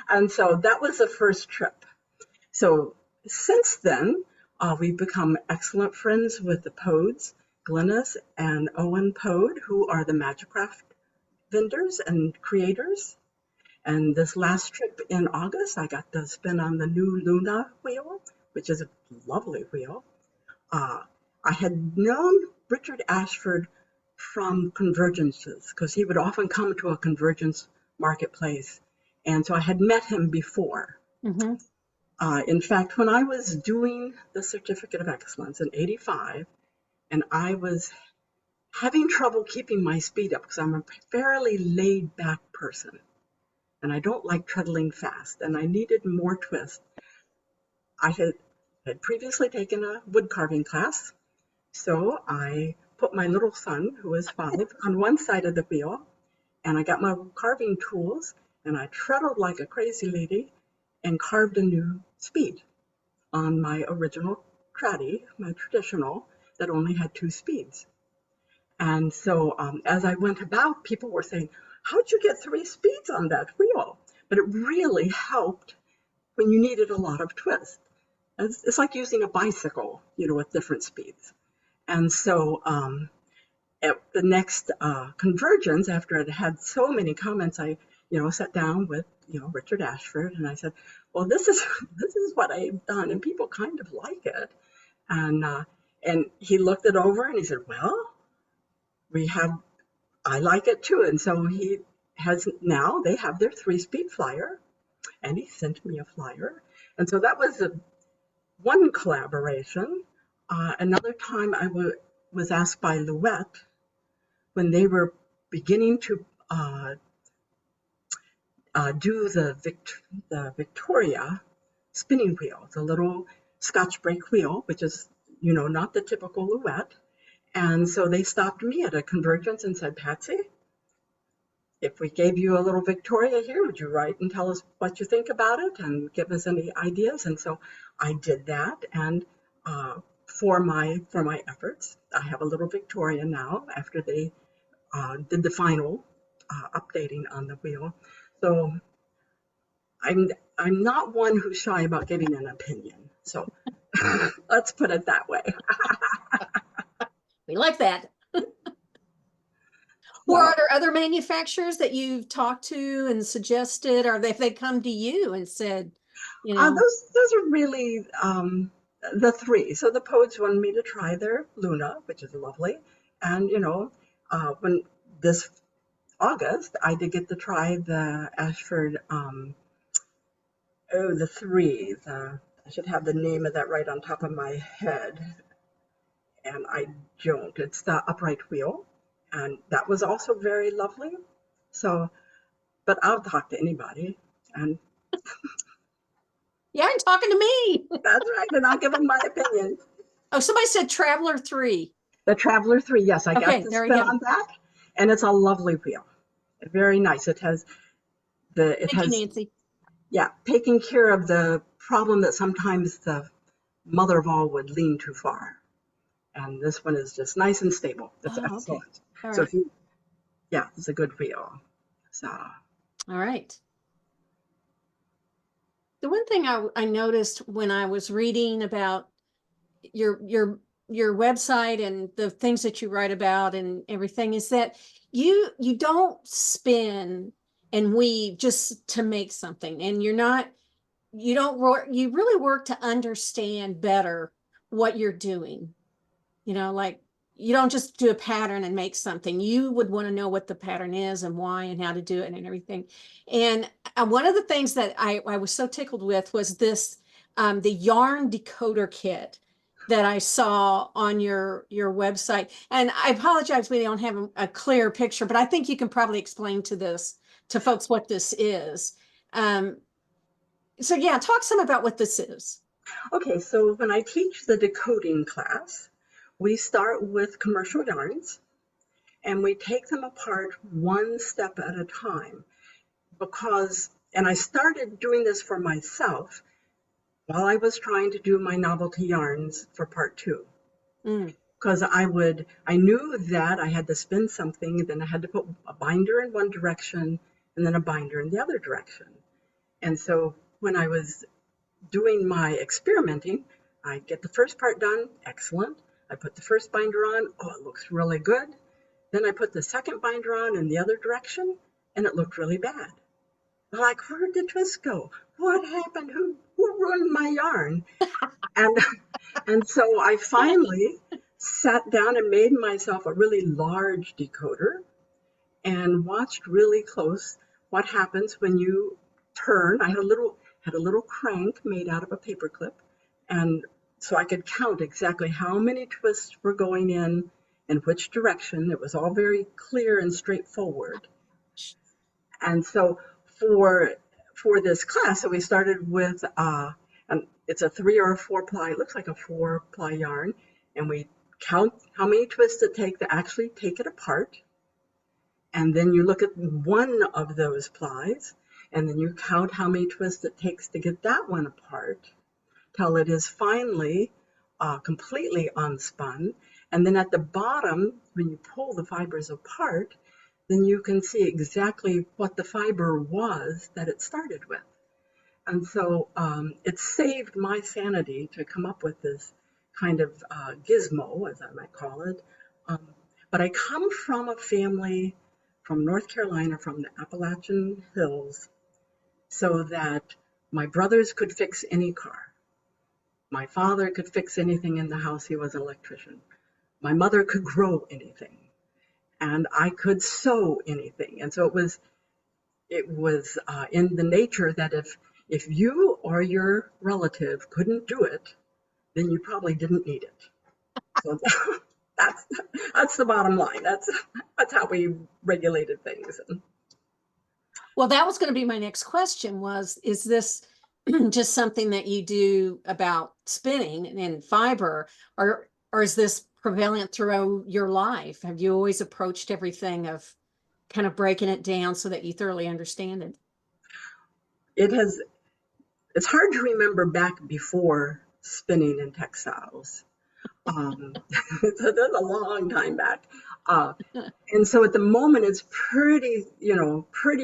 Speaker 2: And so that was the first trip. So since then, we've become excellent friends with the Podes, Glynis and Owen Pode, who are the Magicraft vendors and creators. And this last trip in August, I got to spin on the new Luna wheel, which is a lovely wheel. I had known Richard Ashford from convergences because he would often come to a convergence marketplace. And so I had met him before.
Speaker 1: Mm-hmm.
Speaker 2: In fact, when I was doing the Certificate of Excellence in '85, and I was having trouble keeping my speed up because I'm a fairly laid back person and I don't like treadling fast and I needed more twist. I had previously taken a wood carving class, so I put my little son, who is 5, on one side of the wheel, and I got my carving tools and I treadled like a crazy lady and carved a new speed on my original traddy, my traditional, that only had 2 speeds. And so as I went about, people were saying, how'd you get 3 speeds on that wheel? But it really helped when you needed a lot of twist. It's like using a bicycle, you know, with different speeds. And so at the next convergence, after it had so many comments, I, you know, sat down with, you know, Richard Ashford, and I said, well, this is what I've done, and people kind of like it. And he looked it over and he said, well, I like it too. And so they have their 3-speed flyer, and he sent me a flyer. And so that was one collaboration. Another time I was asked by Louette when they were beginning to do the Victoria spinning wheel, the little Scotch brake wheel, which is, you know, not the typical Louette. And so they stopped me at a convergence and said, Patsy, if we gave you a little Victoria here, would you write and tell us what you think about it and give us any ideas? And so I did that. And for my efforts, I have a little Victoria now after they did the final updating on the wheel. So I'm not one who's shy about giving an opinion. So let's put it that way.
Speaker 1: We like that. Or are there other manufacturers that you've talked to and suggested, or if they come to you and said, you know?
Speaker 2: Those are really the 3. So the Podes wanted me to try their Luna, which is lovely. And, you know, when this August, I did get to try the Ashford, the 3. I should have the name of that right on top of my head. And I don't. It's the upright wheel. And that was also very lovely. So, but I'll talk to anybody. And
Speaker 1: yeah, and talking to me.
Speaker 2: That's right. And I'll give them my opinion.
Speaker 1: Oh, somebody said Traveler 3.
Speaker 2: The Traveler 3, yes, I got to spin on that. And it's a lovely wheel. Very nice. It has
Speaker 1: Thank you, Nancy.
Speaker 2: Yeah, taking care of the problem that sometimes the mother of all would lean too far. And this one is just nice and stable. That's excellent.
Speaker 1: Okay.
Speaker 2: So right. It's a good wheel. So.
Speaker 1: All right. The one thing I noticed when I was reading about your website and the things that you write about and everything is that you don't spin and weave just to make something, and you really work to understand better what you're doing. You know, like you don't just do a pattern and make something. You would want to know what the pattern is and why and how to do it and everything. And one of the things that I was so tickled with was this, the yarn decoder kit. that I saw on your website. And I apologize, we don't have a clear picture, but I think you can probably explain to folks what this is. Um, so yeah, talk some about what this is.
Speaker 2: Okay, so when I teach the decoding class, we start with commercial yarns and we take them apart one step at a time and I started doing this for myself while I was trying to do my novelty yarns for part two.
Speaker 1: Mm.
Speaker 2: Because I knew that I had to spin something, then I had to put a binder in one direction and then a binder in the other direction. And so when I was doing my experimenting, I get the first part done, excellent. I put the first binder on, oh, it looks really good. Then I put the second binder on in the other direction, and it looked really bad. Like, where did the twist go? What happened? Who ruined my yarn? And and so I finally sat down and made myself a really large decoder and watched really close what happens when you turn. I had a little crank made out of a paper clip, and so I could count exactly how many twists were going in and which direction. It was all very clear and straightforward. And so for this class, so we started with and it's a 3 or a 4 ply. It looks like a 4 ply yarn, and we count how many twists it take to actually take it apart. And then you look at one of those plies, and then you count how many twists it takes to get that one apart till it is finally completely unspun. And then at the bottom, when you pull the fibers apart, then you can see exactly what the fiber was that it started with. And so it saved my sanity to come up with this kind of gizmo, as I might call it. But I come from a family from North Carolina, from the Appalachian Hills, so that my brothers could fix any car. My father could fix anything in the house. He was an electrician. My mother could grow anything, and I could sew anything. And so it was in the nature that if you or your relative couldn't do it, then you probably didn't need it. So that's the bottom line. That's how we regulated things.
Speaker 1: Well, that was going to be my next question is this just something that you do about spinning and fiber, or is this prevalent throughout your life? Have you always approached everything of kind of breaking it down so that you thoroughly understand it?
Speaker 2: It's hard to remember back before spinning in textiles. So that's a long time back. And so at the moment, it's pretty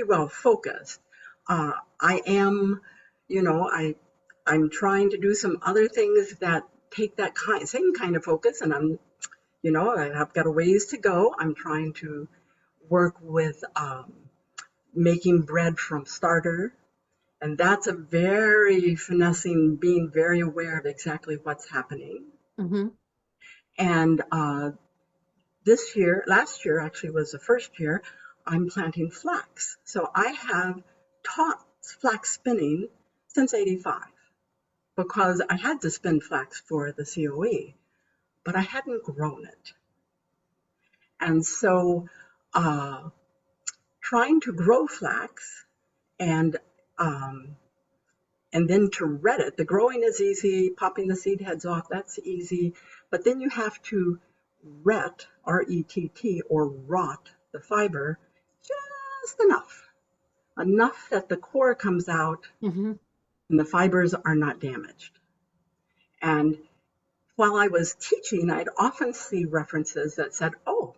Speaker 2: well focused. I am, I'm trying to do some other things that take that same kind of focus, and I've got a ways to go. I'm trying to work with making bread from starter, and that's a very finessing, being very aware of exactly what's happening.
Speaker 1: Mm-hmm.
Speaker 2: And last year actually was the first year, I'm planting flax. So I have taught flax spinning since '85 because I had to spin flax for the COE, but I hadn't grown it. And so trying to grow flax and then to ret it, the growing is easy, popping the seed heads off, that's easy, but then you have to ret, R-E-T-T, or rot the fiber just enough that the core comes out
Speaker 1: Mm-hmm.
Speaker 2: and the fibers are not damaged. And while I was teaching, I'd often see references that said, oh,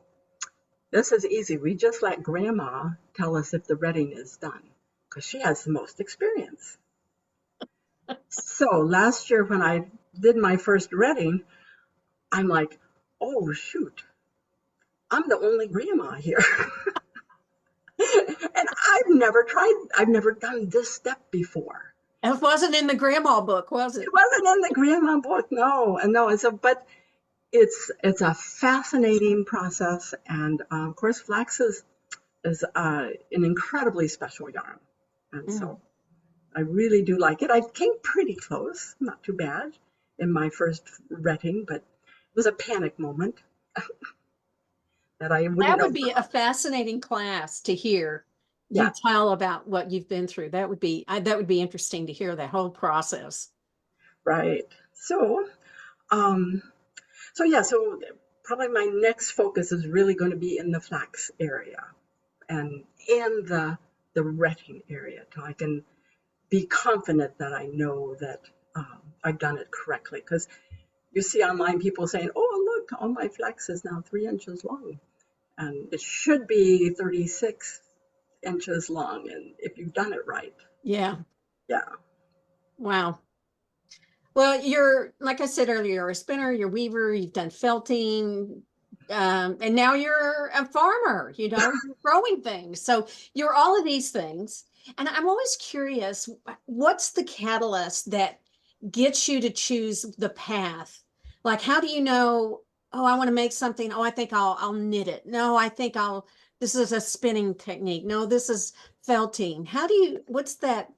Speaker 2: this is easy. We just let grandma tell us if the retting is done because she has the most experience. So last year when I did my first retting, I'm like, oh, shoot, I'm the only grandma here. And I've never done this step before.
Speaker 1: It wasn't in the grandma book, was it?
Speaker 2: It wasn't in the grandma book, no. And no, but it's a fascinating process. And of course, flax is an incredibly special yarn. And so I really do like it. I came pretty close, not too bad. in my first retting, but it was a panic moment that I wouldn't
Speaker 1: That
Speaker 2: know.
Speaker 1: would be a fascinating class to hear you
Speaker 2: Yeah,
Speaker 1: tell about what you've been through. That would be interesting to hear the whole process.
Speaker 2: right. Um, so probably my next focus is really going to be in the flax area and in the retting area, so I can be confident that I know that I've done it correctly. Because you see online people saying, "Oh, look, all my flax is now 3 inches long," and it should be 36 inches long. And if you've done it right,
Speaker 1: Yeah.
Speaker 2: yeah,
Speaker 1: Wow. Well, you're, like I said earlier, you're a spinner, you're a weaver, you've done felting, and now you're a farmer, you're growing things. So you're all of these things. And I'm always curious, what's the catalyst that gets you to choose the path? Like, how do you know, oh, I want to make something. Oh, I think I'll knit it. No, I think this is a spinning technique. No, this is felting. What's that?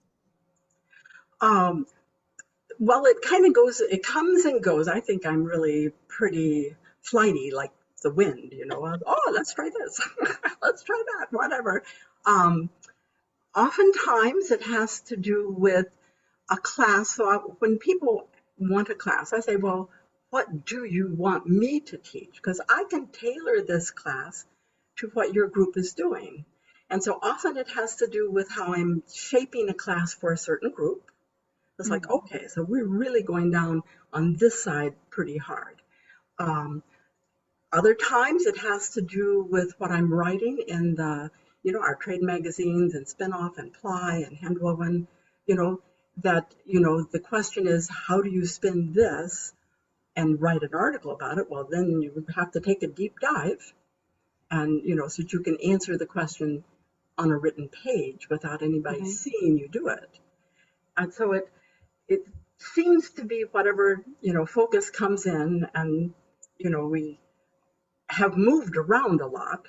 Speaker 2: um, well, it kind of goes, it comes and goes. I think I'm really pretty flighty, like the wind, Oh, let's try this. Let's try that, whatever. Um, Oftentimes it has to do with a class. When people want a class, I say, well, what do you want me to teach? Because I can tailor this class to what your group is doing. And so often it has to do with how I'm shaping a class for a certain group. It's like,
Speaker 1: Mhm.
Speaker 2: okay, so we're really going down on this side pretty hard. Um, Other times it has to do with what I'm writing in our trade magazines and spin-off and ply and handwoven, you know, the question is, how do you spin this and write an article about it? Well, then you have to take a deep dive and, so that you can answer the question on a written page without anybody
Speaker 1: Mhm.
Speaker 2: seeing you do it. And so it seems to be whatever, focus comes in and, we have moved around a lot.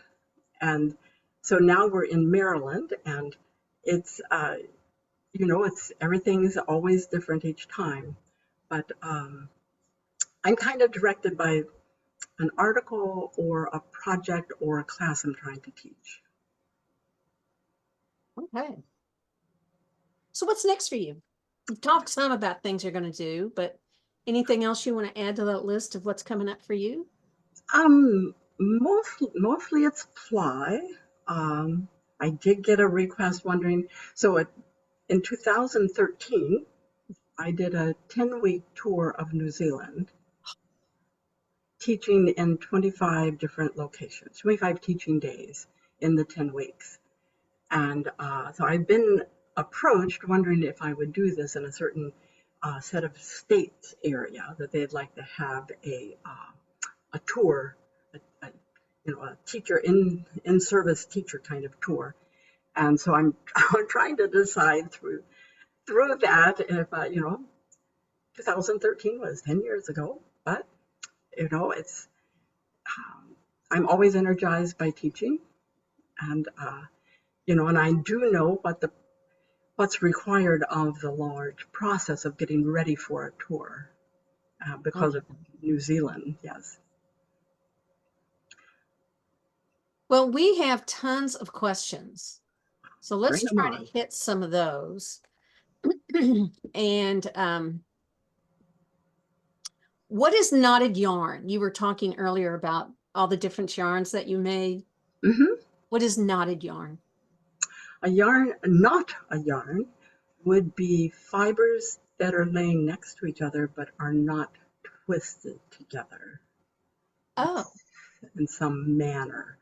Speaker 2: And so now we're in Maryland and it's, it's everything's always different each time. But I'm kind of directed by an article or a project or a class I'm trying to teach.
Speaker 1: Okay. So what's next for you? You've talked some about things you're going to do, but anything else you want to add to that list of what's coming up for you?
Speaker 2: Mostly it's ply. Um, I did get a request wondering, in 2013, I did a 10-week tour of New Zealand, teaching in 25 different locations, 25 teaching days in the 10 weeks. And so I've been approached wondering if I would do this in a certain set of states area that they'd like to have a tour, a, a teacher in service teacher kind of tour. And so I'm trying to decide through that if 2013 was 10 years ago, but it's I'm always energized by teaching, and and I do know what's required of the large process of getting ready for a tour
Speaker 1: Oh,
Speaker 2: because of
Speaker 1: yeah.
Speaker 2: New Zealand. Yes,
Speaker 1: Well, we have tons of questions. So
Speaker 2: bring
Speaker 1: let's
Speaker 2: them
Speaker 1: try to
Speaker 2: on.
Speaker 1: hit some of those. And what is knotted yarn? You were talking earlier about all the different yarns that you made.
Speaker 2: Hmm.
Speaker 1: What is knotted yarn?
Speaker 2: A yarn, not a yarn, would be fibers that are laying next to each other but are not twisted together
Speaker 1: Oh,
Speaker 2: in some manner.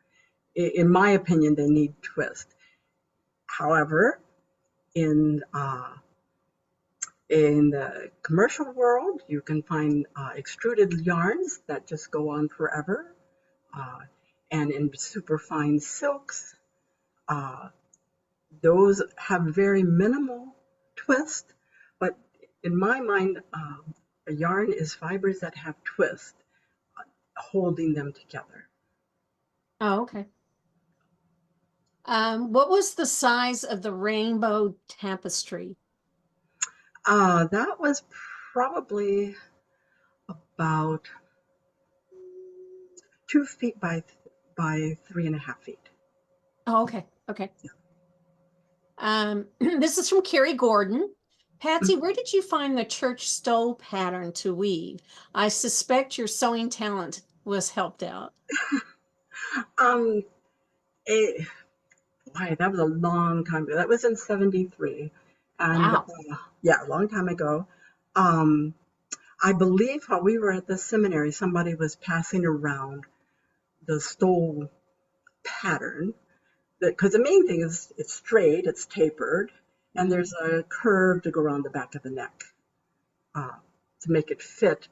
Speaker 2: In my opinion, they need twist. However, in in the commercial world, you can find extruded yarns that just go on forever. Uh, and in superfine silks, uh, those have very minimal twist. But in my mind, a yarn is fibers that have twist holding them together.
Speaker 1: oh, okay. What was the size of the rainbow tapestry?
Speaker 2: That was probably about 2 feet by 3.5 feet.
Speaker 1: Oh, okay. Okay. This is from Carrie Gordon. Patsy, where did you find the church stole pattern to weave? I suspect your sewing talent was helped out.
Speaker 2: Um, it, Why, that was a long time ago. That was in 73. And
Speaker 1: Wow.
Speaker 2: yeah, a long time ago. Um, I believe while we were at the seminary, somebody was passing around the stole pattern. Because the main thing is it's straight, it's tapered, and there's a curve to go around the back of the neck uh, to make it fit.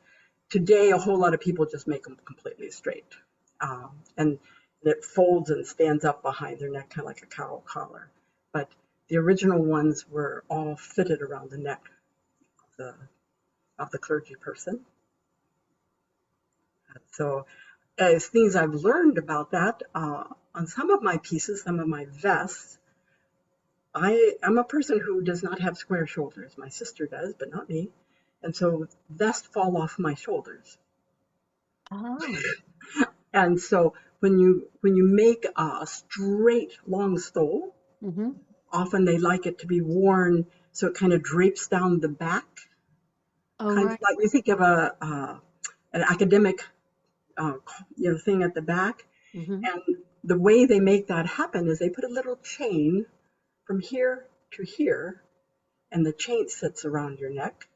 Speaker 2: Today, a whole lot of people just make them completely straight. And it folds and stands up behind their neck, kind of like a cowl collar. But the original ones were all fitted around the neck of the clergy person. So as things I've learned about that, on some of my pieces, some of my vests, I'm a person who does not have square shoulders. My sister does, but not me. And so vests fall off my shoulders.
Speaker 1: Oh.
Speaker 2: And so when you make a straight long stole,
Speaker 1: Mm-hmm.
Speaker 2: often they like it to be worn so it kind of drapes down the back,
Speaker 1: Oh,
Speaker 2: kind of
Speaker 1: right.
Speaker 2: like you think of an academic thing at the back.
Speaker 1: Mm-hmm.
Speaker 2: And the way they make that happen is they put a little chain from here to here, and the chain sits around your neck,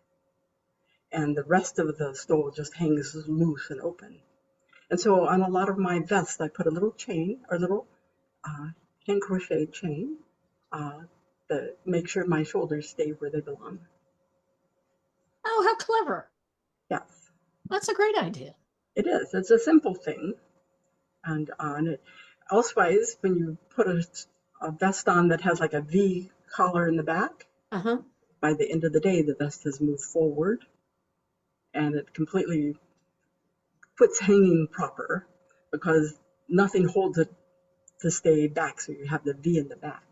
Speaker 2: and the rest of the stole just hangs loose and open. And so on a lot of my vests, I put a little chain or a little hand crocheted chain to make sure my shoulders stay where they belong.
Speaker 1: Oh, how clever.
Speaker 2: Yes,
Speaker 1: That's a great idea.
Speaker 2: it is. It's a simple thing. And on it, elsewise, when you put a vest on that has like a V collar in the back,
Speaker 1: Uh-huh.
Speaker 2: by the end of the day, the vest has moved forward and it completely puts hanging proper because nothing holds it to stay back. So you have the V in the back.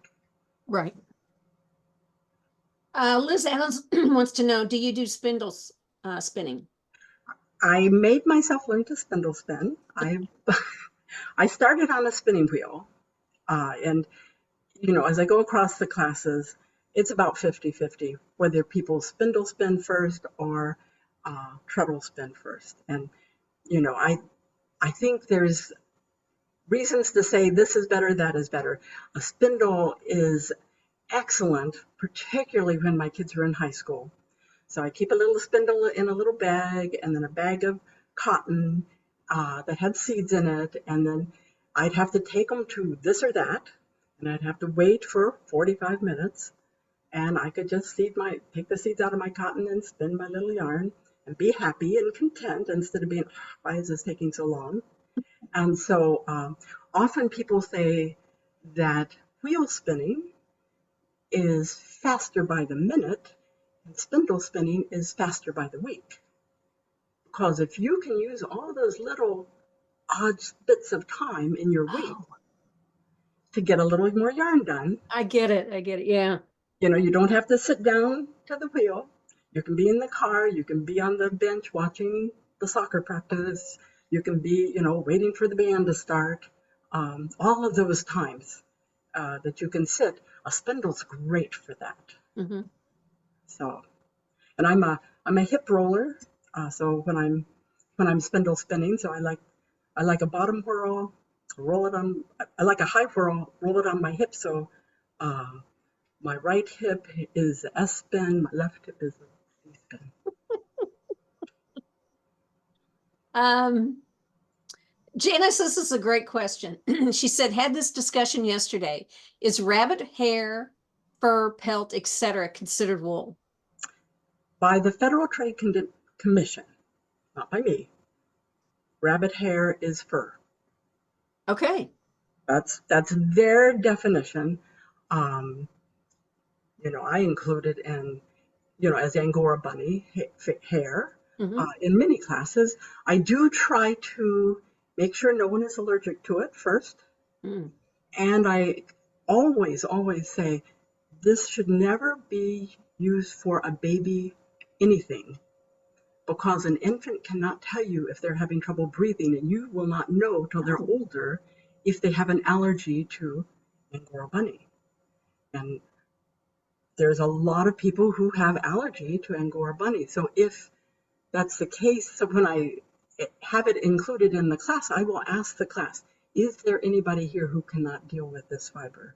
Speaker 1: Right. Liz Adams wants to know, do you do spindles spinning?
Speaker 2: I made myself learn to spindle spin. I started on a spinning wheel, and as I go across the classes, it's about 50-50, whether people spindle spin first or treadle spin first. And I think there's reasons to say this is better, that is better. A spindle is excellent, particularly when my kids are in high school. So I keep a little spindle in a little bag and then a bag of cotton that had seeds in it. And then I'd have to take them to this or that. And I'd have to wait for 45 minutes. And I could just take the seeds out of my cotton and spin my little yarn and be happy and content instead of being, why is this taking so long? And so often people say that wheel spinning is faster by the minute and spindle spinning is faster by the week. Because if you can use all those little odd bits of time in your week
Speaker 1: Oh,
Speaker 2: to get a little more yarn done,
Speaker 1: I get it. I get it. Yeah.
Speaker 2: you don't have to sit down to the wheel. You can be in the car, you can be on the bench watching the soccer practice, you can be, waiting for the band to start. All of those times that you can sit, a spindle's great for that.
Speaker 1: Mm-hmm.
Speaker 2: So, and I'm a hip roller. So when I'm spindle spinning, so I like a bottom whirl, roll it on. I like a high whirl, roll it on my hip. So uh, my right hip is the S spin, my left hip is the C spin.
Speaker 1: Um, Janice, this is a great question. She said, had this discussion yesterday. Is rabbit hair, fur, pelt, etc. considered wool?
Speaker 2: By the Federal Trade Commission, not by me, rabbit hair is fur.
Speaker 1: Okay.
Speaker 2: That's their definition. Um, I include it in, as Angora bunny hair
Speaker 1: Mm-hmm.
Speaker 2: in many classes. I do try to make sure no one is allergic to it first.
Speaker 1: Mm.
Speaker 2: And I always say this should never be used for a baby anything. because an infant cannot tell you if they're having trouble breathing, and you will not know till they're older if they have an allergy to Angora bunny. And there's a lot of people who have allergy to Angora bunny. So if that's the case, so when I have it included in the class, I will ask the class, is there anybody here who cannot deal with this fiber?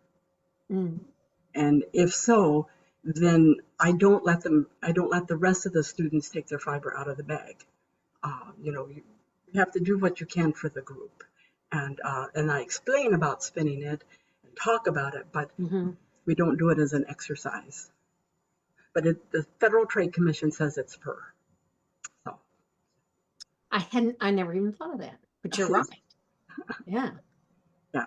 Speaker 2: And if so, then I don't let the rest of the students take their fiber out of the bag. You have to do what you can for the group. And I explain about spinning it and talk about it, but we don't do it as an exercise. But the Federal Trade Commission says it's per. So
Speaker 1: I never even thought of that, but you're right. Yeah.
Speaker 2: Yeah.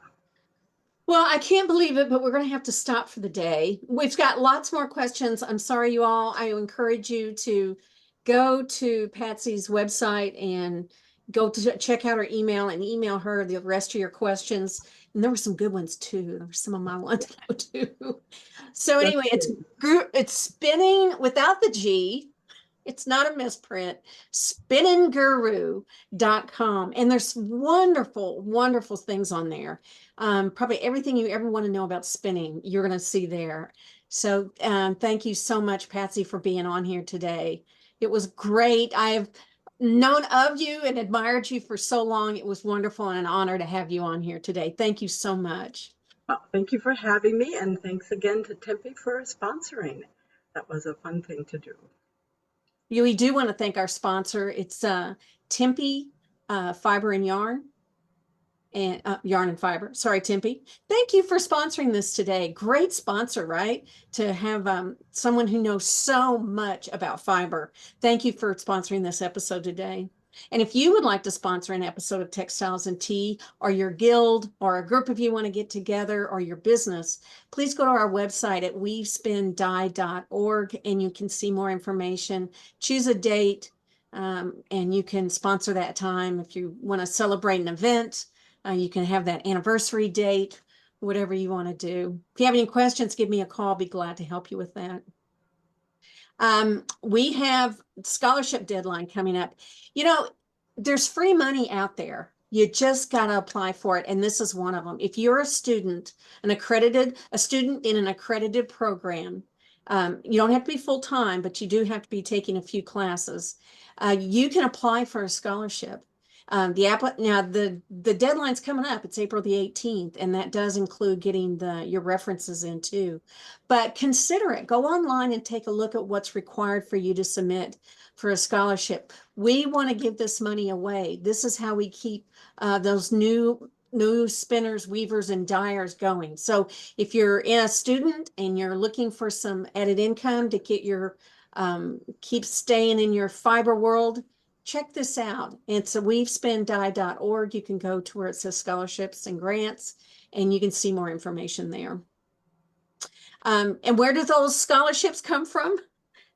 Speaker 1: Well, I can't believe it, but we're going to have to stop for the day. We've got lots more questions. I'm sorry, you all. I encourage you to go to Patsy's website and go to check out her email and email her the rest of your questions. And there were some good ones too. There were some of my ones too. So anyway, it's spinning without the G. It's not a misprint. Spinninguru.com. And there's wonderful, wonderful things on there. Probably everything you ever want to know about spinning, you're going to see there. So thank you so much, Patsy, for being on here today. It was great. I've known of you and admired you for so long. It was wonderful and an honor to have you on here today. Thank you so much.
Speaker 2: Well, thank you for having me, and thanks again to Tempe for sponsoring. That was a fun thing to do.
Speaker 1: We do want to thank our sponsor. It's Tempe Fiber and Yarn. And Yarn and Fiber. Sorry, Tempe. Thank you for sponsoring this today. Great sponsor, right? To have someone who knows so much about fiber. Thank you for sponsoring this episode today. And if you would like to sponsor an episode of Textiles and Tea, or your guild, or a group of you want to get together, or your business, please go to our website at weavespindye.org and you can see more information. Choose a date and you can sponsor that time. If you want to celebrate an event, you can have that anniversary date, whatever you want to do. If you have any questions, give me a call. I'll be glad to help you with that. We have scholarship deadline coming up. There's free money out there. You just got to apply for it. And this is one of them. If you're a student, a student in an accredited program, you don't have to be full-time, but you do have to be taking a few classes. You can apply for a scholarship. The deadline's coming up. It's April the 18th, and that does include getting your references in too. But consider it. Go online and take a look at what's required for you to submit for a scholarship. We want to give this money away. This is how we keep those new spinners, weavers, and dyers going. So if you're a student and you're looking for some added income to get your keep staying in your fiber world, check this out. It's weavespindye.org. You can go to where it says scholarships and grants, and you can see more information there. And where do those scholarships come from?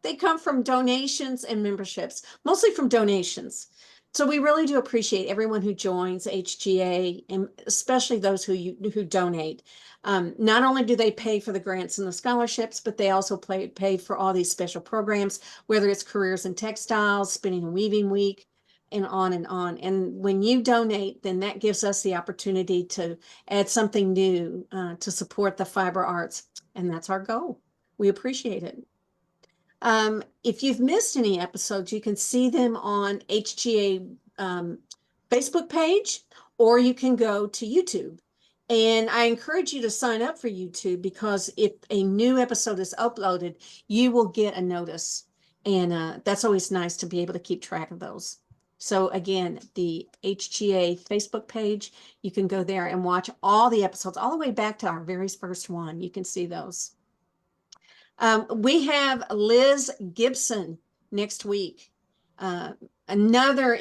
Speaker 1: They come from donations and memberships, mostly from donations. So we really do appreciate everyone who joins HGA, and especially those who donate. Not only do they pay for the grants and the scholarships, but they also pay for all these special programs, whether it's Careers in Textiles, Spinning and Weaving Week, and on and on. And when you donate, then that gives us the opportunity to add something new to support the fiber arts. And that's our goal. We appreciate it. If you've missed any episodes, you can see them on HGA Facebook page, or you can go to YouTube. And I encourage you to sign up for YouTube, because if a new episode is uploaded, you will get a notice. And that's always nice to be able to keep track of those. So again, the HGA Facebook page, you can go there and watch all the episodes all the way back to our very first one. You can see those. We have Liz Gibson next week. Another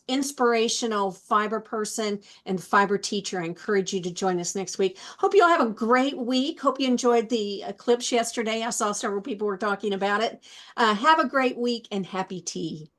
Speaker 1: inspirational fiber person and fiber teacher. I encourage you to join us next week. Hope you all have a great week. Hope you enjoyed the eclipse yesterday. I saw several people were talking about it. Have a great week and happy tea.